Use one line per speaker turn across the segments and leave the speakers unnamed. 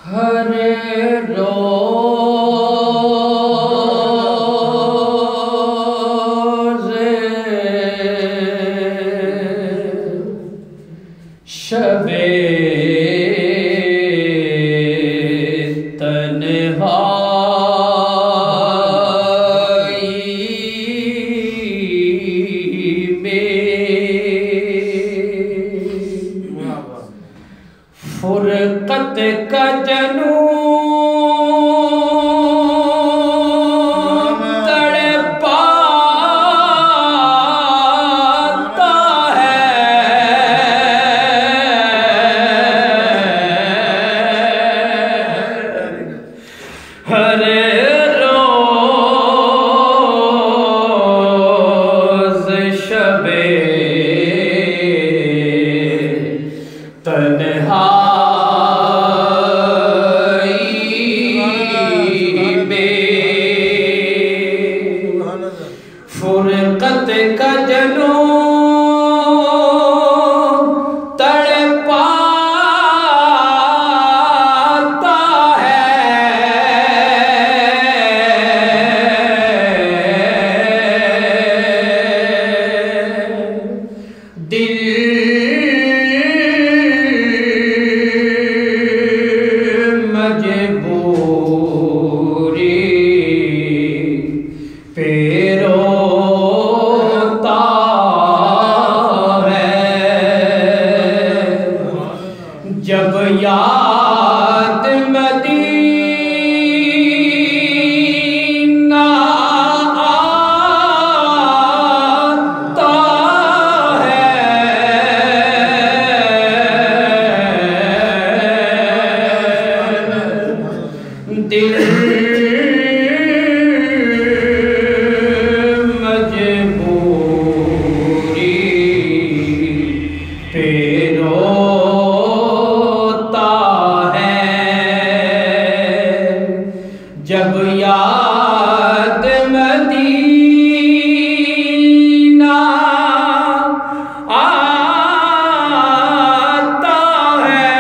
हर रोज़ शबे फुरकत का जनून तड़पाता है हर रोज़ शबे तन्हा फुरकत का जनून तड़पाता है दिल मजबूरी पे रोता है जब याद मदीना आता है दिल पे रोता है जब याद मदीना आता है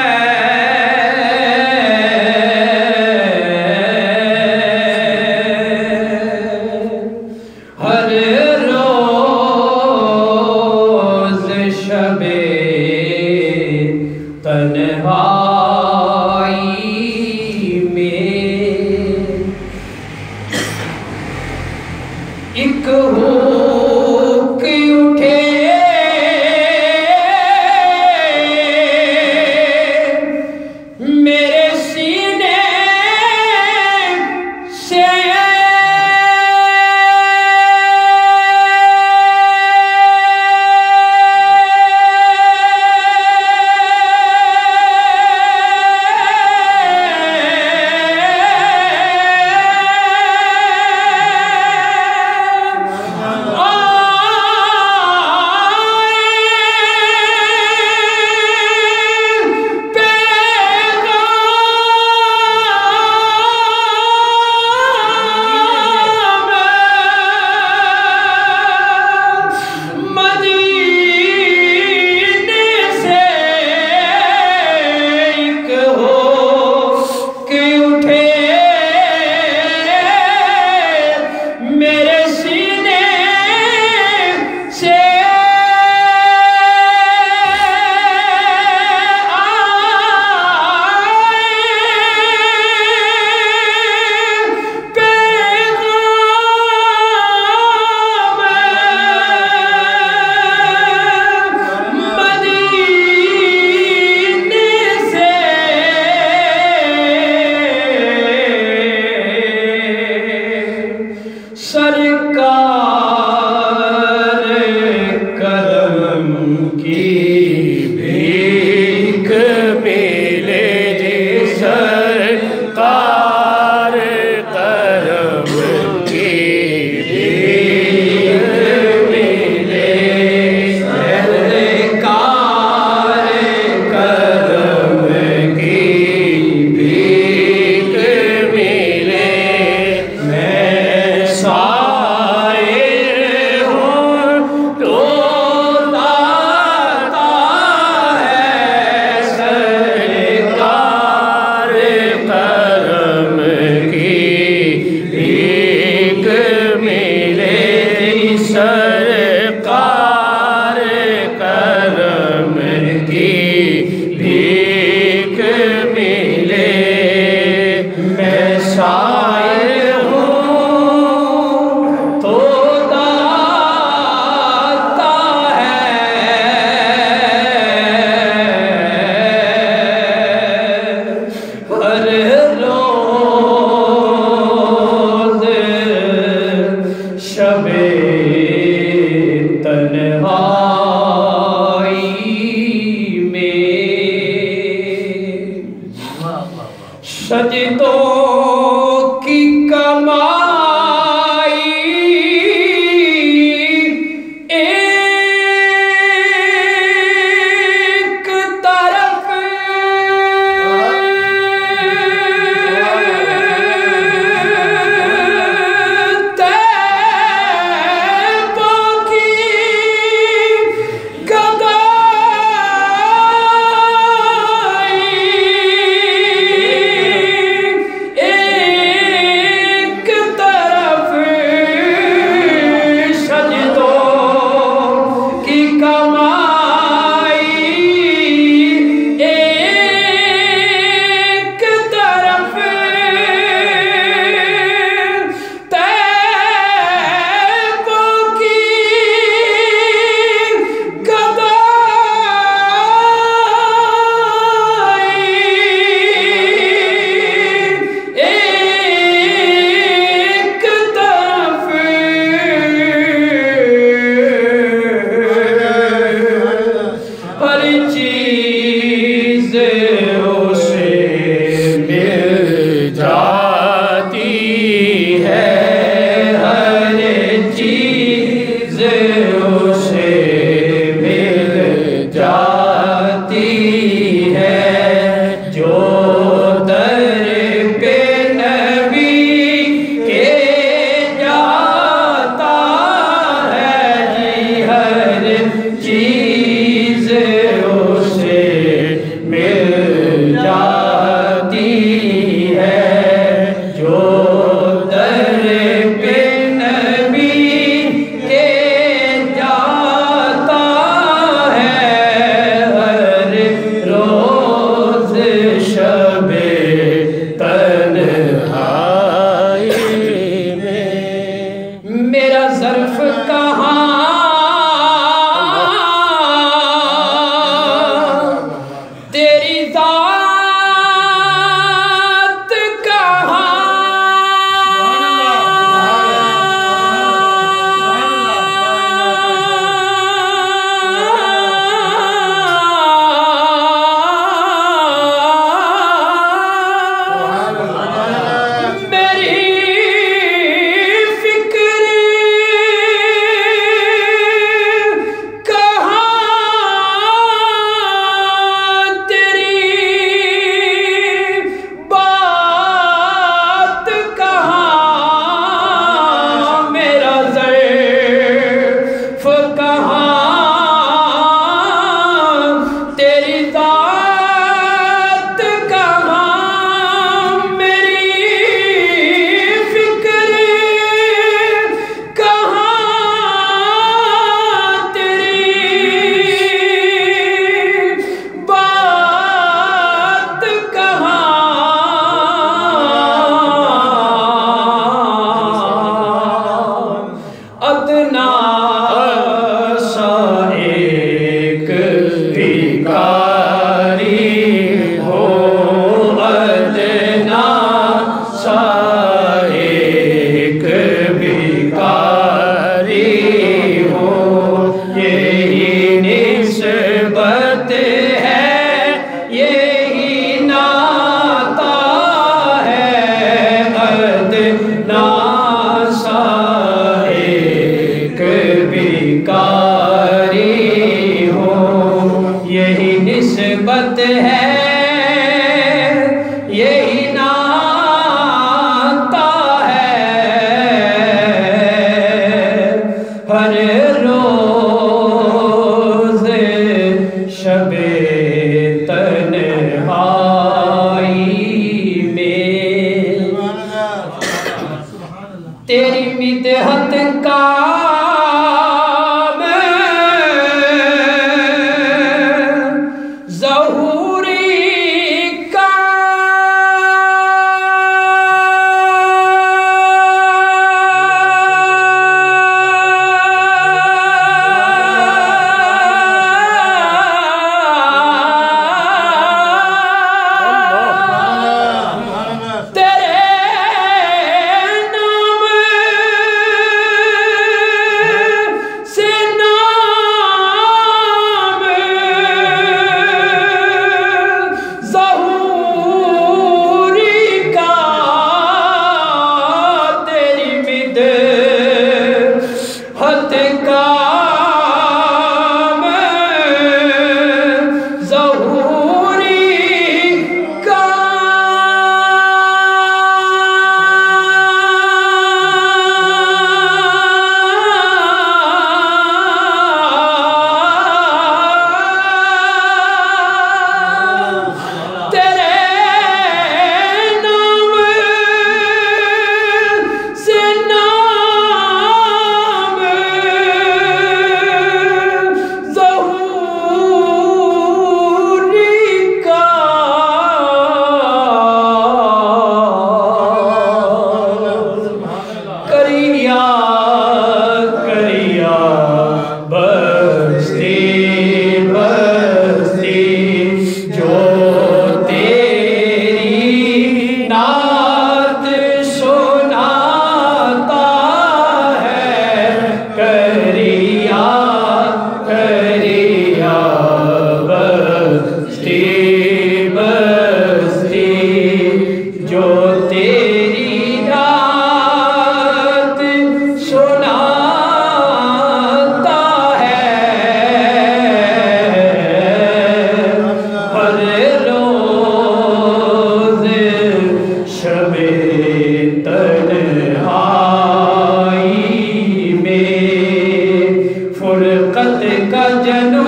मिले। मैं शायर हूँ तो दाता है, हर रोज शबे तन्हाई में सजदों की कमाई एक तरफ तैबों की गदाई, एक तरफ सजदों की कमाई, एक तरफ तैबों की गदाई, एक तरफ हर चीज उसे मिल जाती है, हर चीज उसे मिल जाती है। जो दर पे नबी के जाता है जी, हर चीज उसे मिल जाती है। जो दर पे नबी के जाता है, हर रोज शबे तन्हाई में। मेरा ज़र्फ़ कहाँ, तेरी ज़ात कहाँ, मेरी फिक्र कहाँ, तेरी बात कहाँ, मेरा ज़र्फ़ कहाँ, तेरी ज़ात कहाँ, मेरी फिक्र कहाँ, तेरी बात कहाँ। अदना सा एक भिखारी हो, अदना सा एक भिखारी हो, यही निस्बत है, यही नाता है। अदना सा एक भिखारी हो, यही निस्बत है, यही नाता है। हर रोज शबे तन्हाई में तेरी मिदहत का ज़हूरी का नात सुनाता है करिया करिया बस्ती बस्ती जो तेरी नात सुनाता है हर रोज शबे तन्हाई में फुरकत का जनून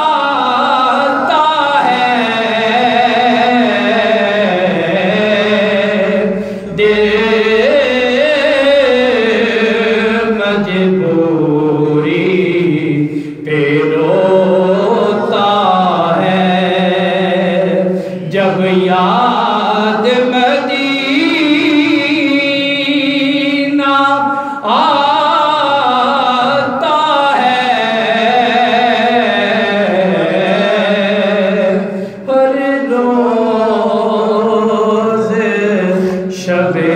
तड़पाता है दिल मजबूरी पे रोता है जब याद मदीना आता है हर रोज शबे